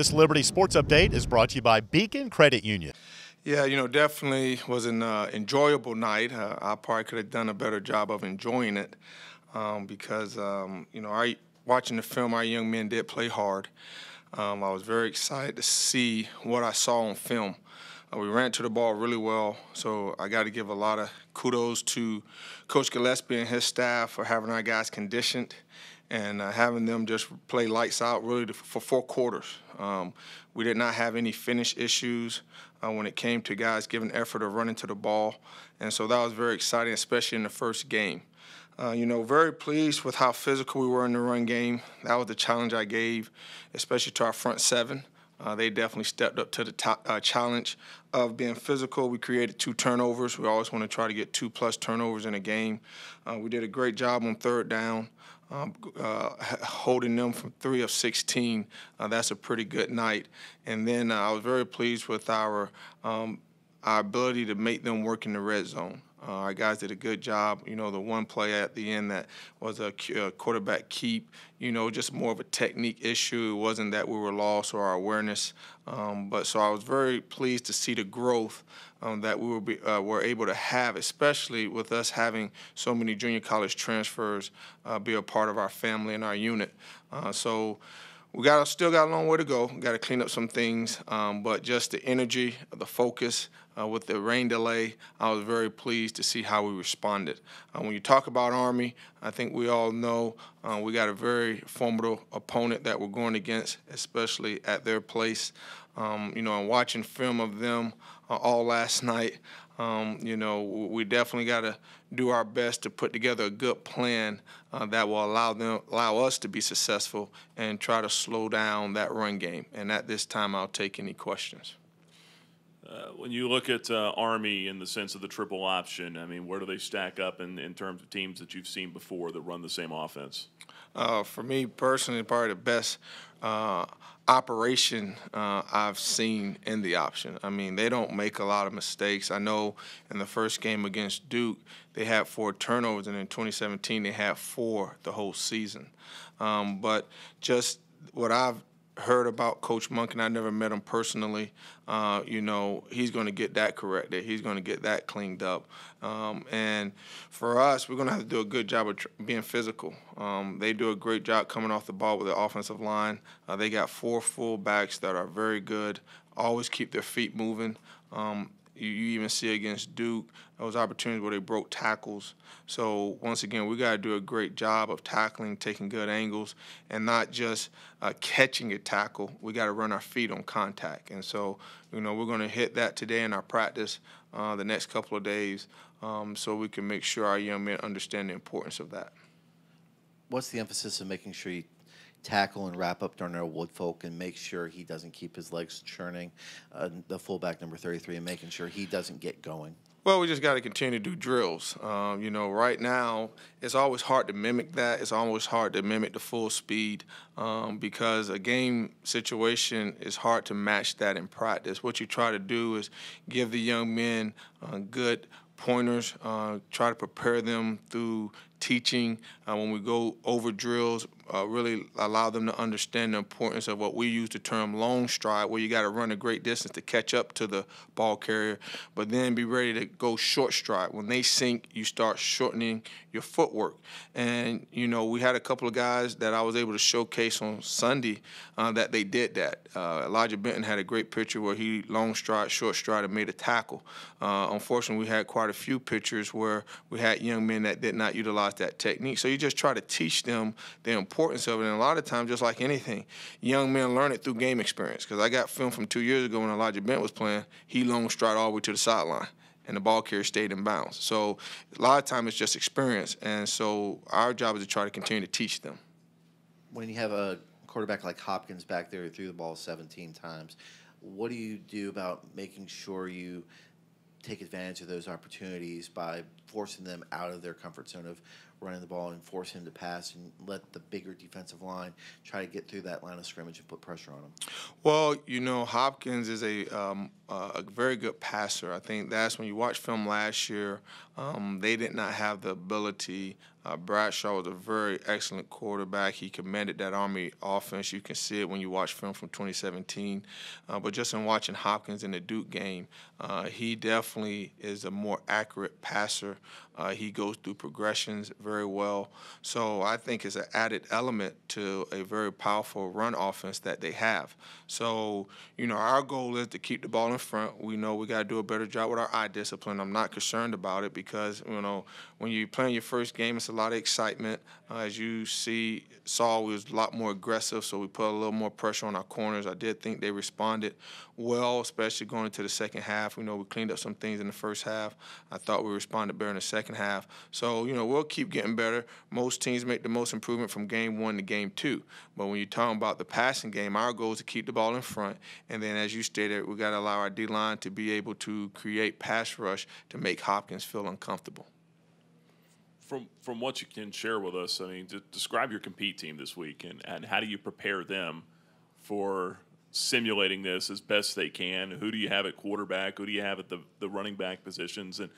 This Liberty Sports Update is brought to you by Beacon Credit Union. Yeah, definitely was an enjoyable night. I probably could have done a better job of enjoying it because, watching the film, our young men did play hard. I was very excited to see what I saw on film. We ran to the ball really well, so I got to give a lot of kudos to Coach Gillespie and his staff for having our guys conditioned and having them just play lights out really for 4 quarters. We did not have any finish issues when it came to guys giving effort or running to the ball, and so that was very exciting, especially in the first game. Very pleased with how physical we were in the run game. That was the challenge I gave, especially to our front 7. They definitely stepped up to the challenge of being physical. We created 2 turnovers. We always want to try to get 2+ turnovers in a game. We did a great job on 3rd down, holding them from 3 of 16. That's a pretty good night. And then I was very pleased with our ability to make them work in the red zone. Our guys did a good job. The one play at the end that was a quarterback keep, just more of a technique issue. It wasn't that we were lost or our awareness. So I was very pleased to see the growth that we were able to have, especially with us having so many junior college transfers be a part of our family and our unit. So we still got a long way to go. Got to clean up some things, but just the energy, the focus with the rain delay, I was very pleased to see how we responded. When you talk about Army, I think we all know we got a very formidable opponent that we're going against, especially at their place. And watching film of them all last night, we definitely got to do our best to put together a good plan that will allow us to be successful and try to slow down that run game. And at this time, I'll take any questions. When you look at Army in the sense of the triple option, where do they stack up in terms of teams that you've seen before that run the same offense? For me personally, probably the best operation I've seen in the option. They don't make a lot of mistakes. I know in the first game against Duke, they had 4 turnovers, and in 2017 they had 4 the whole season. But just what I've heard about Coach Monk, and I never met him personally, he's going to get that corrected. He's going to get that cleaned up. And for us, we're going to have to do a good job of being physical. They do a great job coming off the ball with the offensive line. They got 4 fullbacks that are very good, always keep their feet moving. You even see against Duke, those opportunities where they broke tackles. So, once again, we got to do a great job of tackling, taking good angles, and not just catching a tackle. We got to run our feet on contact. And so, we're going to hit that today in our practice the next couple of days so we can make sure our young men understand the importance of that. What's the emphasis of making sure you tackle and wrap up Darnell Woodfolk and make sure he doesn't keep his legs churning, the fullback number 33, and making sure he doesn't get going? Well, we just got to continue to do drills. Right now, it's always hard to mimic that. It's always hard to mimic the full speed because a game situation is hard to match that in practice. What you try to do is give the young men good pointers, try to prepare them through teaching when we go over drills, really allow them to understand the importance of what we use the term long stride, where you got to run a great distance to catch up to the ball carrier, but then be ready to go short stride. When they sink, you start shortening your footwork. And, we had a couple of guys that I was able to showcase on Sunday that they did that. Elijah Benton had a great picture where he long stride, short stride, and made a tackle. Unfortunately, we had quite a few pictures where we had young men that did not utilize that technique. So you just try to teach them the importance of it. And a lot of times, just like anything, young men learn it through game experience. Because I got film from 2 years ago when Elijah Bent was playing. He long stride all the way to the sideline, and the ball carrier stayed in bounds. So a lot of times it's just experience. And so our job is to try to continue to teach them. When you have a quarterback like Hopkins back there who threw the ball 17 times, what do you do about making sure you take advantage of those opportunities by forcing them out of their comfort zone of running the ball and force him to pass and let the bigger defensive line try to get through that line of scrimmage and put pressure on him? Well, Hopkins is a very good passer. I think that's when you watch film last year, they did not have the ability. Bradshaw was a very excellent quarterback. He commanded that Army offense. You can see it when you watch film from 2017. But just in watching Hopkins in the Duke game, he definitely is a more accurate passer. He goes through progressions very well. So I think it's an added element to a very powerful run offense that they have. So, our goal is to keep the ball in front. We know we got to do a better job with our eye discipline. I'm not concerned about it because, when you play in your first game, it's a lot of excitement. As you saw, we was a lot more aggressive, so we put a little more pressure on our corners. I did think they responded well, especially going into the second half. We cleaned up some things in the first half. I thought we responded better in the second half. So, we'll keep getting better. Most teams make the most improvement from game 1 to game 2. But when you're talking about the passing game, our goal is to keep the ball in front. And then, as you stated, we got to allow our D-line to be able to create pass rush to make Hopkins feel uncomfortable. From what you can share with us, describe your compete team this week, and how do you prepare them for simulating this as best they can? Who do you have at quarterback? Who do you have at the running back positions? And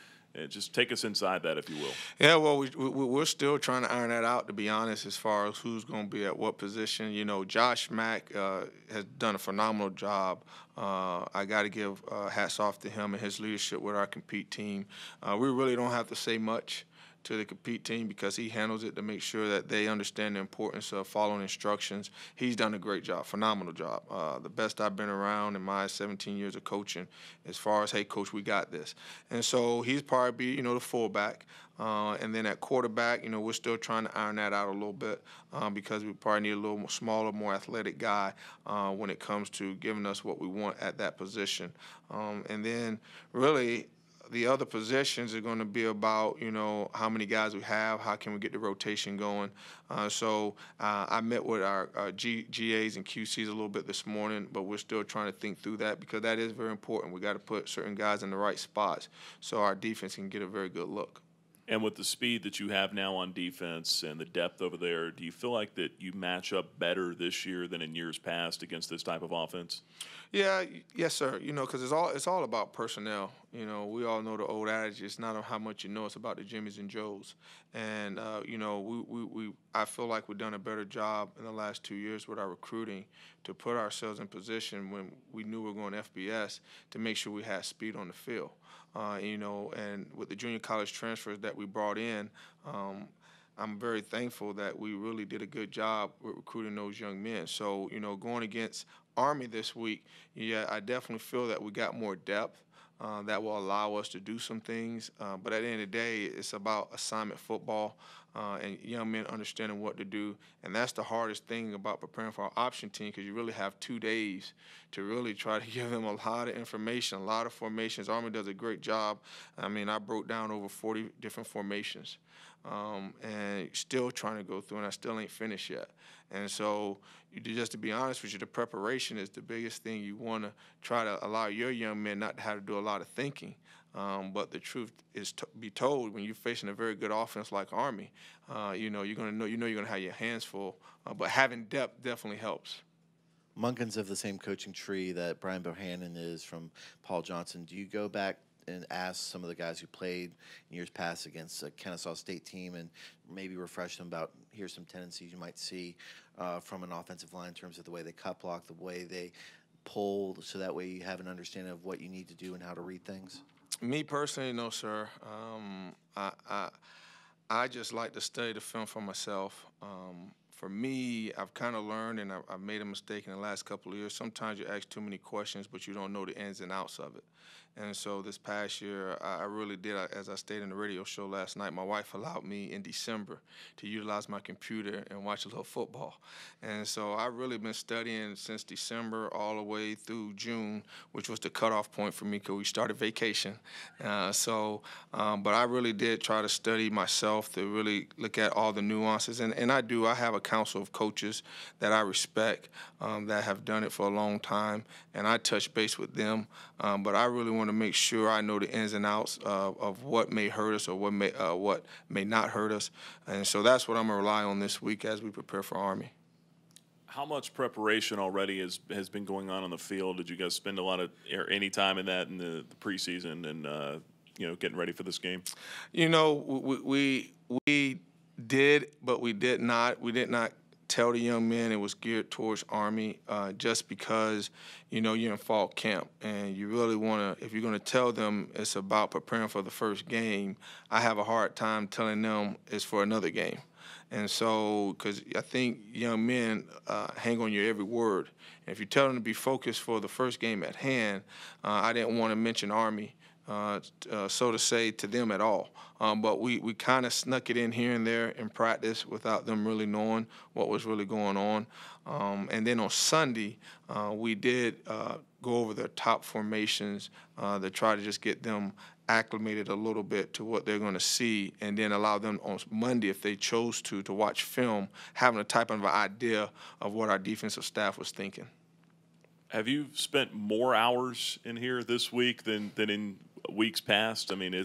just take us inside that, if you will. Yeah, well, we're still trying to iron that out, to be honest, as far as who's going to be at what position. Josh Mack has done a phenomenal job. I got to give hats off to him and his leadership with our compete team. We really don't have to say much to the compete team because he handles it to make sure that they understand the importance of following instructions. He's done a great job, phenomenal job. The best I've been around in my 17 years of coaching as far as, hey, coach, we got this. And so he's probably, the fullback. And then at quarterback, we're still trying to iron that out a little bit because we probably need a little more smaller, more athletic guy when it comes to giving us what we want at that position. And then really, the other positions are going to be about, how many guys we have, how can we get the rotation going. So I met with our GAs and QCs a little bit this morning, but we're still trying to think through that because that is very important. We got to put certain guys in the right spots so our defense can get a very good look. And with the speed that you have now on defense and the depth over there, do you feel like that you match up better this year than in years past against this type of offense? Yeah, yes, sir. Because it's all about personnel. We all know the old adage: it's not how much you know; it's about the Jimmys and Joes. And I feel like we've done a better job in the last 2 years with our recruiting to put ourselves in position when we knew we were going to FBS to make sure we had speed on the field. And with the junior college transfers that we brought in, I'm very thankful that we really did a good job with recruiting those young men. So, going against Army this week, yeah, I definitely feel that we got more depth that will allow us to do some things. But at the end of the day, it's about assignment football and young men understanding what to do. And that's the hardest thing about preparing for our option team because you really have 2 days to really try to give them a lot of information, a lot of formations. Army does a great job. I broke down over 40 different formations. And still trying to go through, and I still ain't finished yet. And so, just to be honest with you, the preparation is the biggest thing. You want to try to allow your young men not to have to do a lot of thinking. But the truth is to be told, when you're facing a very good offense like Army, you're going to have your hands full. But having depth definitely helps. Munkin's of the same coaching tree that Brian Bohannon is from Paul Johnson. Do you go back and ask some of the guys who played in years past against a Kennesaw State team and maybe refresh them about here's some tendencies you might see from an offensive line in terms of the way they cut block, the way they pull, so that way you have an understanding of what you need to do and how to read things? Me personally, no, sir. I just like to study the film for myself. For me, I've kind of learned, and I've made a mistake in the last couple of years. Sometimes you ask too many questions, but you don't know the ins and outs of it. And so this past year, I really did. As I stated in the radio show last night, my wife allowed me in December to utilize my computer and watch a little football. And so I've really been studying since December all the way through June, which was the cutoff point for me because we started vacation. But I really did try to study myself to really look at all the nuances. And I have a council of coaches that I respect that have done it for a long time, and I touch base with them. But I really want to make sure I know the ins and outs of what may hurt us or what may not hurt us, and so that's what I'm going to rely on this week as we prepare for Army. How much preparation already has been going on the field? Did you guys spend a lot of any time in that in the preseason and getting ready for this game? We did, but we did not. We did not tell the young men it was geared towards Army just because, you're in fall camp. And you really want to, if you're going to tell them it's about preparing for the first game, I have a hard time telling them it's for another game. And so, because I think young men hang on your every word. And if you tell them to be focused for the first game at hand, I didn't want to mention Army, so to say, to them at all. But we kind of snuck it in here and there in practice without them really knowing what was really going on. And then on Sunday, we did go over their top formations to try to just get them acclimated a little bit to what they're going to see, and then allow them on Monday, if they chose to watch film, having a type of an idea of what our defensive staff was thinking. Have you spent more hours in here this week than in weeks past? I mean,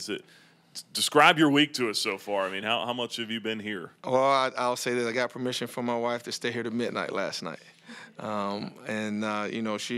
describe your week to us so far. I mean, how much have you been here? Well, I'll say that I got permission from my wife to stay here to midnight last night.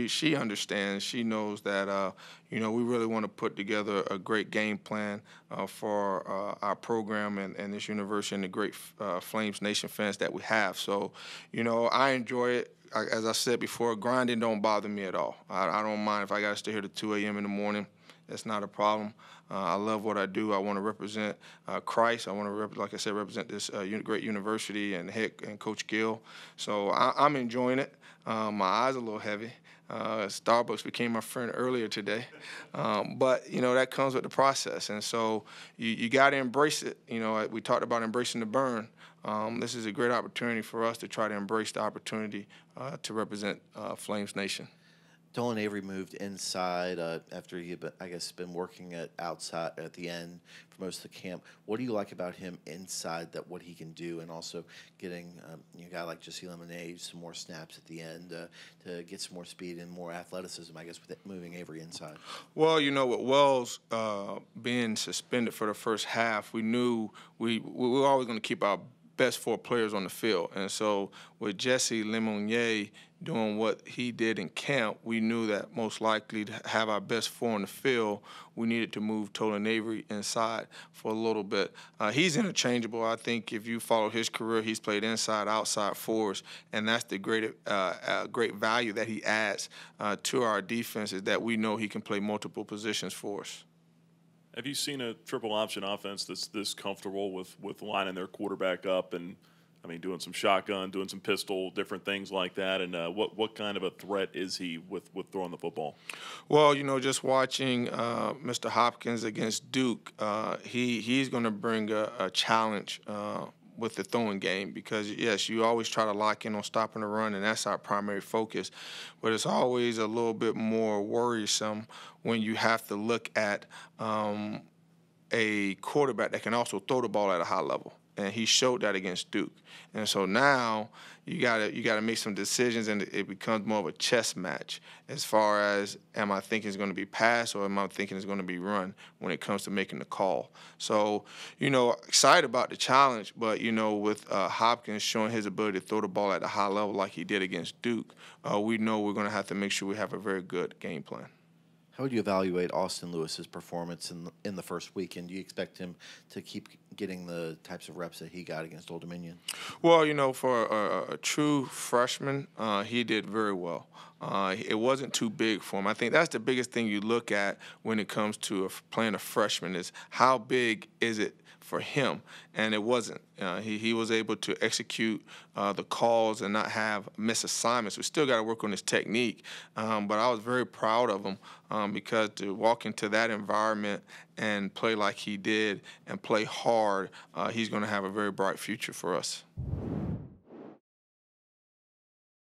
She understands. She knows that, we really want to put together a great game plan for our program and this university and the great Flames Nation fans that we have. So, I enjoy it. As I said before, grinding don't bother me at all. I don't mind if I got to stay here to 2 a.m. in the morning. That's not a problem. I love what I do. I want to represent Christ. I want to, like I said, represent this great university and Coach Gill. So I'm enjoying it. My eyes are a little heavy. Starbucks became my friend earlier today. But, that comes with the process. And so you got to embrace it. We talked about embracing the burn. This is a great opportunity for us to try to embrace the opportunity to represent Flames Nation. Dolan Avery moved inside after he had, been working outside at the end for most of the camp. What do you like about him inside, that what he can do, and also getting a guy like Jesse Lemonade some more snaps at the end to get some more speed and more athleticism, with moving Avery inside? Well, with Wells being suspended for the first half, we knew we were always going to keep our best 4 players on the field. And so with Jesse Lemonnier doing what he did in camp, we knew that most likely to have our best 4 on the field, we needed to move Dolan Avery inside for a little bit. He's interchangeable. I think if you follow his career, he's played inside, outside fours, and that's the great value that he adds to our defense, is that we know he can play multiple positions for us. Have you seen a triple option offense that's this comfortable with lining their quarterback up and, doing some shotgun, doing some pistol, different things like that? And what kind of a threat is he with throwing the football? Well, just watching Mr. Hopkins against Duke, he's going to bring a challenge with the throwing game, because, yes, you always try to lock in on stopping the run, and that's our primary focus. But it's always a little bit more worrisome when you have to look at a quarterback that can also throw the ball at a high level. And he showed that against Duke. And so now you gotta make some decisions, and it becomes more of a chess match as far as, am I thinking it's going to be pass or am I thinking it's going to be run when it comes to making the call. So, excited about the challenge, but, with Hopkins showing his ability to throw the ball at a high level like he did against Duke, we know we're going to have to make sure we have a very good game plan. How would you evaluate Austin Lewis's performance in the first week, and do you expect him to keep getting the types of reps that he got against Old Dominion? Well, for a true freshman, he did very well. It wasn't too big for him. I think that's the biggest thing you look at when it comes to playing a freshman, is how big is it for him, and it wasn't. He was able to execute the calls and not have miss assignments. We still got to work on his technique, but I was very proud of him because to walk into that environment and play like he did and play hard, he's going to have a very bright future for us.